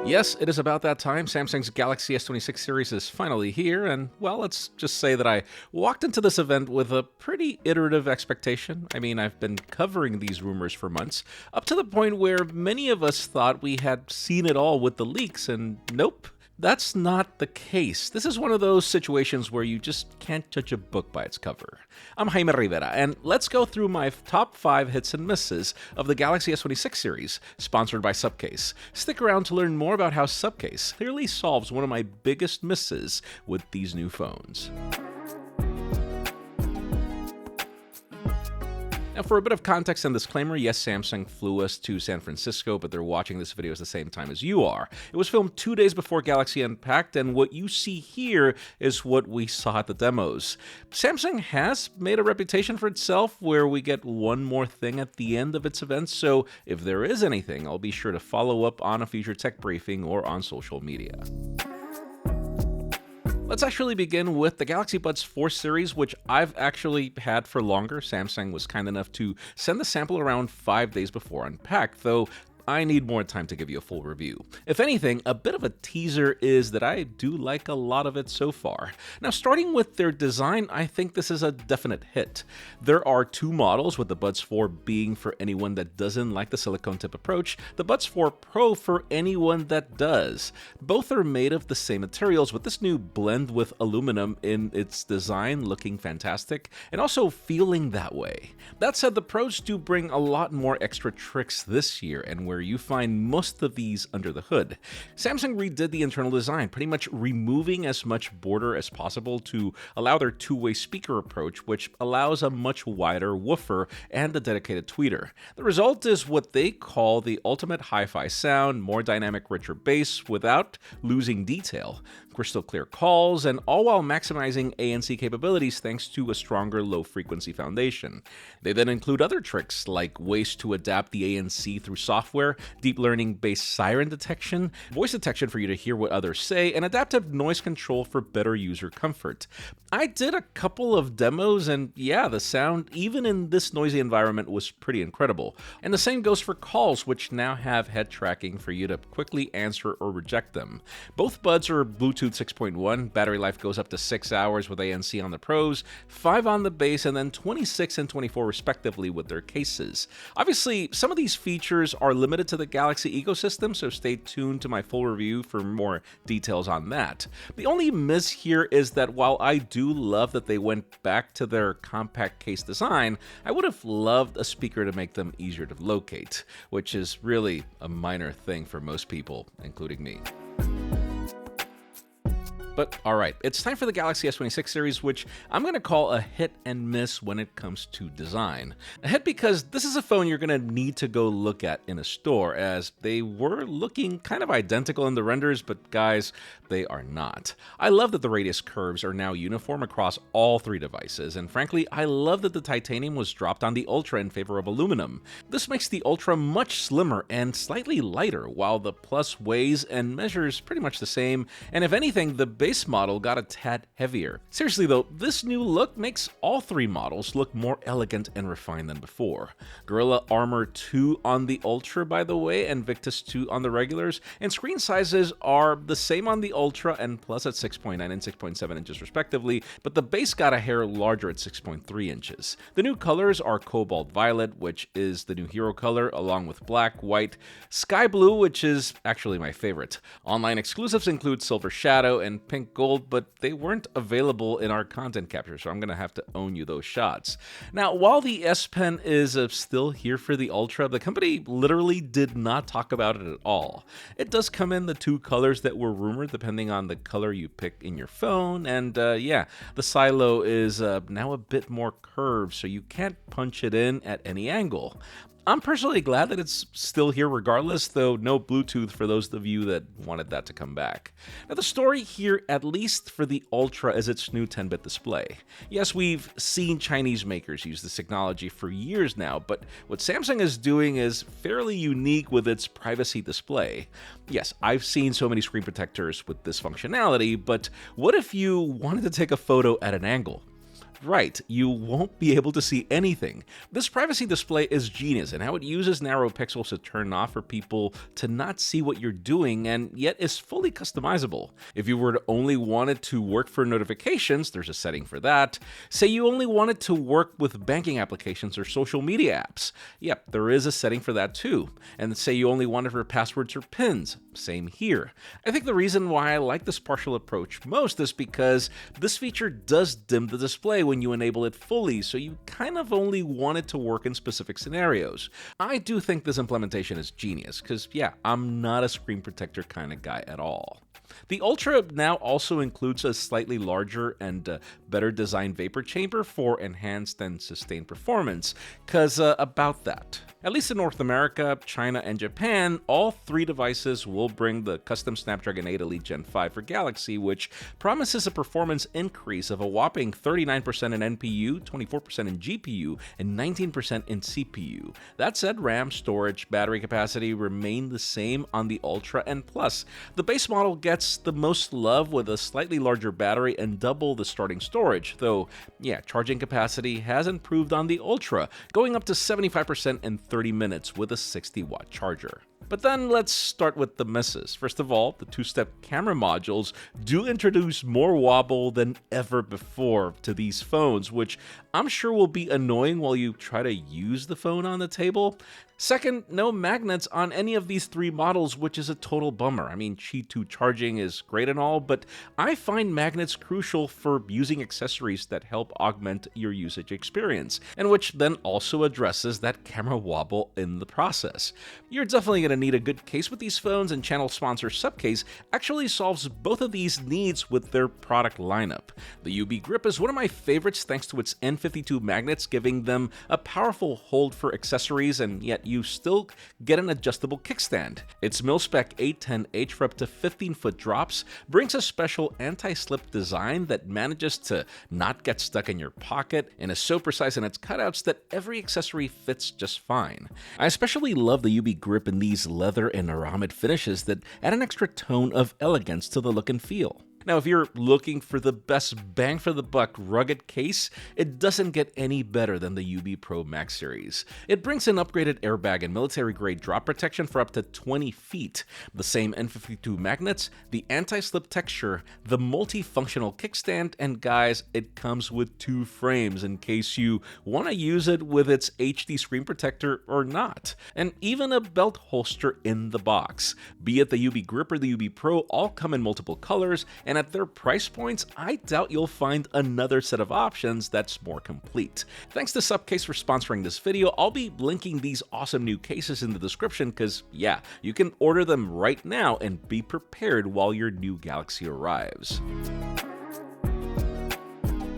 Yes, it is about that time. Samsung's Galaxy S26 Series is finally here, and, well, let's just say that I walked into this event with a pretty iterative expectation. I mean, I've been covering these rumors for months, up to the point where many of us thought we had seen it all with the leaks, and nope. That's not the case. This is one of those situations where you just can't judge a book by its cover. I'm Jaime Rivera, and let's go through my top 5 hits and misses of the Galaxy S26 series, sponsored by Subcase. Stick around to learn more about how Subcase clearly solves one of my biggest misses with these new phones. Now, for a bit of context and disclaimer, yes, Samsung flew us to San Francisco, but they're watching this video at the same time as you are. It was filmed 2 days before Galaxy Unpacked, and what you see here is what we saw at the demos. Samsung has made a reputation for itself where we get one more thing at the end of its events, so if there is anything, I'll be sure to follow up on a future tech briefing or on social media. Let's actually begin with the Galaxy Buds 4 series, which I've actually had for longer. Samsung was kind enough to send the sample around 5 days before Unpacked, though I need more time to give you a full review. If anything, a bit of a teaser is that I do like a lot of it so far. Now, starting with their design, I think this is a definite hit. There are 2 models, with the Buds 4 being for anyone that doesn't like the silicone tip approach, the Buds 4 Pro for anyone that does. Both are made of the same materials, with this new blend with aluminum in its design looking fantastic, and also feeling that way. That said, the Pros do bring a lot more extra tricks this year, and where you find most of these under the hood. Samsung redid the internal design, pretty much removing as much border as possible to allow their two-way speaker approach, which allows a much wider woofer and a dedicated tweeter. The result is what they call the ultimate hi-fi sound, more dynamic, richer bass without losing detail, crystal clear calls, and all while maximizing ANC capabilities thanks to a stronger low-frequency foundation. They then include other tricks like ways to adapt the ANC through software, deep learning-based siren detection, voice detection for you to hear what others say, and adaptive noise control for better user comfort. I did a couple of demos, and yeah, the sound, even in this noisy environment, was pretty incredible. And the same goes for calls, which now have head tracking for you to quickly answer or reject them. Both buds are Bluetooth 6.1, battery life goes up to 6 hours with ANC on the Pros, 5 on the base, and then 26 and 24 respectively with their cases. Obviously, some of these features are limited to the Galaxy ecosystem, so stay tuned to my full review for more details on that. The only miss here is that while I do love that they went back to their compact case design, I would have loved a speaker to make them easier to locate, which is really a minor thing for most people, including me. But alright, it's time for the Galaxy S26 series, which I'm going to call a hit and miss when it comes to design. A hit because this is a phone you're going to need to go look at in a store, as they were looking kind of identical in the renders, but guys, they are not. I love that the radius curves are now uniform across all 3 devices, and frankly, I love that the titanium was dropped on the Ultra in favor of aluminum. This makes the Ultra much slimmer and slightly lighter, while the Plus weighs and measures pretty much the same, and if anything, the base model got a tad heavier. Seriously though, this new look makes all 3 models look more elegant and refined than before. Gorilla Armor 2 on the Ultra, by the way, and Victus 2 on the regulars, and screen sizes are the same on the Ultra and Plus at 6.9 and 6.7 inches respectively, but the base got a hair larger at 6.3 inches. The new colors are Cobalt Violet, which is the new hero color, along with Black, White, Sky Blue, which is actually my favorite. Online exclusives include Silver Shadow and Pink Gold, but they weren't available in our content capture, so I'm going to have to own you those shots. Now, while the S Pen is still here for the Ultra, the company literally did not talk about it at all. It does come in the 2 colors that were rumored, depending on the color you pick in your phone, and yeah, the silo is now a bit more curved, so you can't punch it in at any angle. I'm personally glad that it's still here regardless, though no Bluetooth for those of you that wanted that to come back. Now, the story here, at least for the Ultra, is its new 10-bit display. Yes, we've seen Chinese makers use this technology for years now, but what Samsung is doing is fairly unique with its privacy display. Yes, I've seen so many screen protectors with this functionality, but what if you wanted to take a photo at an angle? Right, you won't be able to see anything. This privacy display is genius in how it uses narrow pixels to turn off for people to not see what you're doing, and yet is fully customizable. If you were to only want it to work for notifications, there's a setting for that. Say you only want it to work with banking applications or social media apps. Yep, there is a setting for that too. And say you only want it for passwords or pins. Same here. I think the reason why I like this partial approach most is because this feature does dim the display when you enable it fully, so you kind of only want it to work in specific scenarios. I do think this implementation is genius, because yeah, I'm not a screen protector kind of guy at all. The Ultra now also includes a slightly larger and better designed vapor chamber for enhanced and sustained performance, cause about that. At least in North America, China, and Japan, all three devices will bring the custom Snapdragon 8 Elite Gen 5 for Galaxy, which promises a performance increase of a whopping 39% in NPU, 24% in GPU, and 19% in CPU. That said, RAM, storage, battery capacity remain the same on the Ultra, and plus, the base model gets the most love with a slightly larger battery and double the starting storage, though, yeah, charging capacity has improved on the Ultra, going up to 75% in 30 minutes with a 60-watt charger. But then let's start with the misses. First of all, the two-step camera modules do introduce more wobble than ever before to these phones, which I'm sure will be annoying while you try to use the phone on the table. Second, no magnets on any of these three models, which is a total bummer. I mean, Qi 2 charging is great and all, but I find magnets crucial for using accessories that help augment your usage experience, and which then also addresses that camera wobble in the process. You're definitely going to need a good case with these phones, and channel sponsor Subcase actually solves both of these needs with their product lineup. The UB Grip is one of my favorites thanks to its N52 magnets, giving them a powerful hold for accessories, and yet you still get an adjustable kickstand. Its mil-spec 810H for up to 15-foot drops brings a special anti-slip design that manages to not get stuck in your pocket and is so precise in its cutouts that every accessory fits just fine. I especially love the UB Grip in these leather and aramid finishes that add an extra tone of elegance to the look and feel. Now, if you're looking for the best bang for the buck rugged case, it doesn't get any better than the UB Pro Max series. It brings an upgraded airbag and military-grade drop protection for up to 20 feet, the same N52 magnets, the anti-slip texture, the multifunctional kickstand, and guys, it comes with two frames in case you want to use it with its HD screen protector or not, and even a belt holster in the box. Be it the UB Grip or the UB Pro, all come in multiple colors, and at their price points, I doubt you'll find another set of options that's more complete. Thanks to Subcase for sponsoring this video. I'll be linking these awesome new cases in the description because, yeah, you can order them right now and be prepared while your new Galaxy arrives.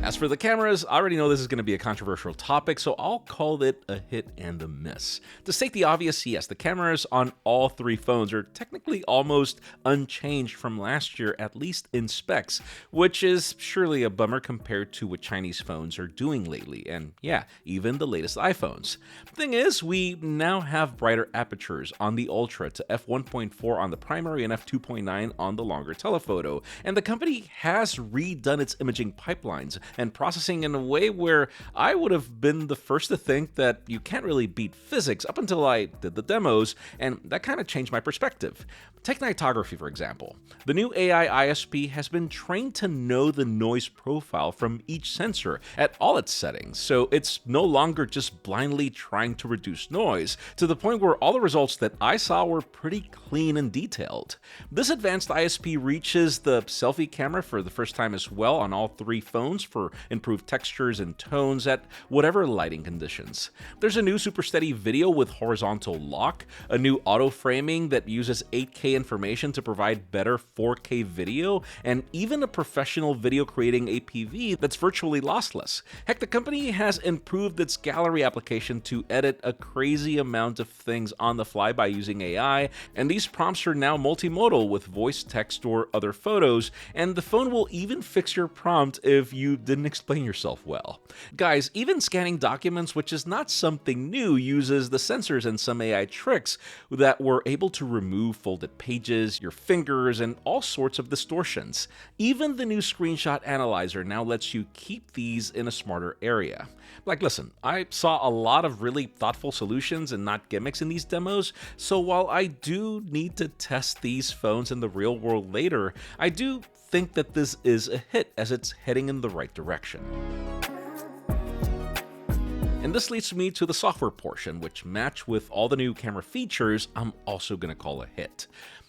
As for the cameras, I already know this is going to be a controversial topic, so I'll call it a hit and a miss. To state the obvious, yes, the cameras on all three phones are technically almost unchanged from last year, at least in specs, which is surely a bummer compared to what Chinese phones are doing lately, and yeah, even the latest iPhones. Thing is, we now have brighter apertures on the Ultra to f1.4 on the primary and f2.9 on the longer telephoto, and the company has redone its imaging pipelines and processing in a way where I would have been the first to think that you can't really beat physics up until I did the demos, and that kind of changed my perspective. Take nightography, for example. The new AI ISP has been trained to know the noise profile from each sensor at all its settings, so it's no longer just blindly trying to reduce noise, to the point where all the results that I saw were pretty clean and detailed. This advanced ISP reaches the selfie camera for the first time as well on all three phones for improved textures and tones at whatever lighting conditions. There's a new super steady video with horizontal lock, a new auto framing that uses 8K information to provide better 4K video, and even a professional video creating APV that's virtually lossless. Heck, the company has improved its gallery application to edit a crazy amount of things on the fly by using AI, and these prompts are now multimodal with voice, text, or other photos, and the phone will even fix your prompt if you didn't explain yourself well. Guys, even scanning documents, which is not something new, uses the sensors and some AI tricks that were able to remove folded pages, your fingers, and all sorts of distortions. Even the new screenshot analyzer now lets you keep these in a smarter area. Like, listen, I saw a lot of really thoughtful solutions and not gimmicks in these demos, so while I do need to test these phones in the real world later, I do think that this is a hit as it's heading in the right direction. And this leads me to the software portion, which match with all the new camera features, I'm also going to call a hit.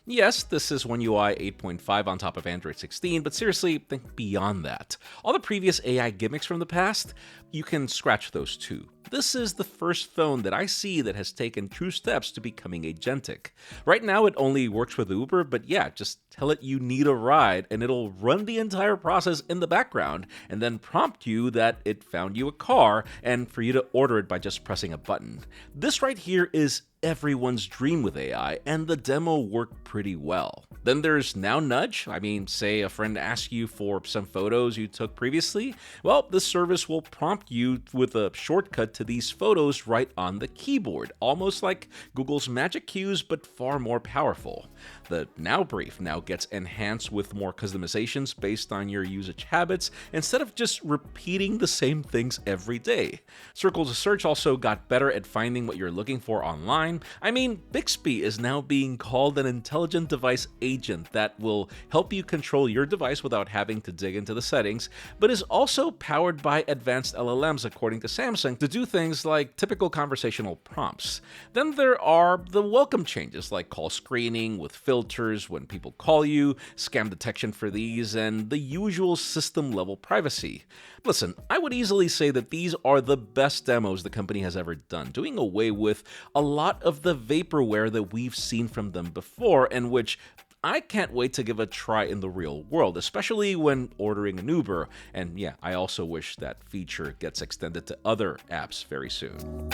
Yes, this is One UI 8.5 on top of Android 16, but seriously, think beyond that. All the previous AI gimmicks from the past, you can scratch those too. This is the first phone that I see that has taken true steps to becoming agentic. Right now it only works with Uber, but yeah, just tell it you need a ride and it'll run the entire process in the background and then prompt you that it found you a car and for you to order it by just pressing a button. This right here is everyone's dream with AI, and the demo worked pretty well. Then there's Now Nudge. I mean, say a friend asks you for some photos you took previously. Well, this service will prompt you with a shortcut to these photos right on the keyboard, almost like Google's Magic Cues, but far more powerful. The Now Brief now gets enhanced with more customizations based on your usage habits, instead of just repeating the same things every day. Circle to Search also got better at finding what you're looking for online. I mean, Bixby is now being called an intelligent device agent that will help you control your device without having to dig into the settings, but is also powered by advanced LLMs according to Samsung to do things like typical conversational prompts. Then there are the welcome changes like call screening with filters when people call you, scam detection for these, and the usual system level privacy. Listen, I would easily say that these are the best demos the company has ever done, doing away with a lot of the vaporware that we've seen from them before, and which I can't wait to give a try in the real world, especially when ordering an Uber. And yeah, I also wish that feature gets extended to other apps very soon.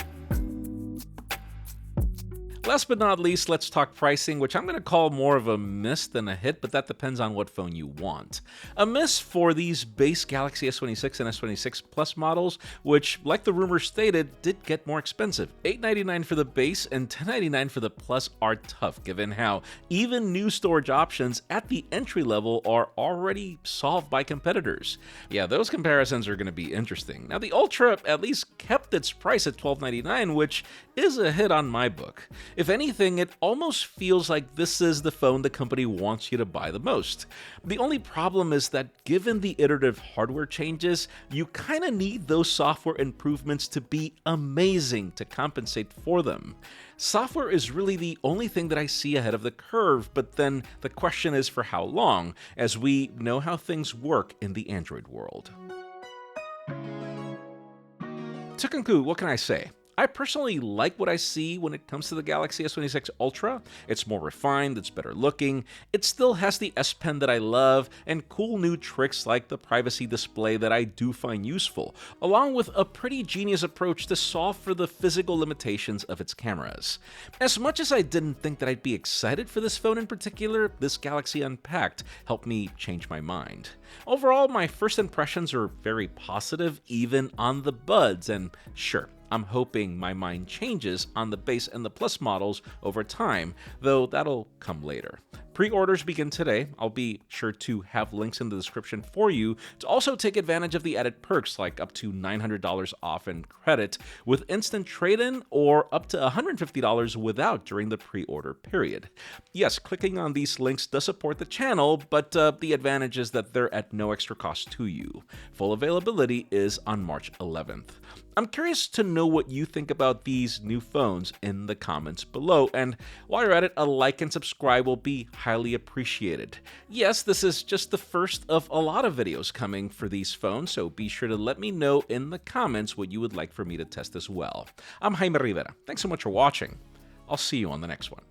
Last but not least, let's talk pricing, which I'm going to call more of a miss than a hit, but that depends on what phone you want. A miss for these base Galaxy S26 and S26 Plus models, which, like the rumor stated, did get more expensive. $899 for the base and $1099 for the Plus are tough, given how even new storage options at the entry level are already solved by competitors. Yeah, those comparisons are going to be interesting. Now, the Ultra at least kept its price at $1299, which is a hit on my book. If anything, it almost feels like this is the phone the company wants you to buy the most. The only problem is that given the iterative hardware changes, you kind of need those software improvements to be amazing to compensate for them. Software is really the only thing that I see ahead of the curve, but then the question is for how long, as we know how things work in the Android world. To conclude, what can I say? I personally like what I see when it comes to the Galaxy S26 Ultra. It's more refined, it's better looking, it still has the S Pen that I love, and cool new tricks like the privacy display that I do find useful, along with a pretty genius approach to solve for the physical limitations of its cameras. As much as I didn't think that I'd be excited for this phone in particular, this Galaxy Unpacked helped me change my mind. Overall, my first impressions are very positive, even on the buds, and sure, I'm hoping my mind changes on the base and the Plus models over time, though that'll come later. Pre-orders begin today. I'll be sure to have links in the description for you to also take advantage of the added perks like up to $900 off in credit with instant trade-in or up to $150 without during the pre-order period. Yes, clicking on these links does support the channel, but the advantage is that they're at no extra cost to you. Full availability is on March 11th. I'm curious to know what you think about these new phones in the comments below, and while you're at it, a like and subscribe will be highly appreciated. Yes, this is just the first of a lot of videos coming for these phones, so be sure to let me know in the comments what you would like for me to test as well. I'm Jaime Rivera. Thanks so much for watching. I'll see you on the next one.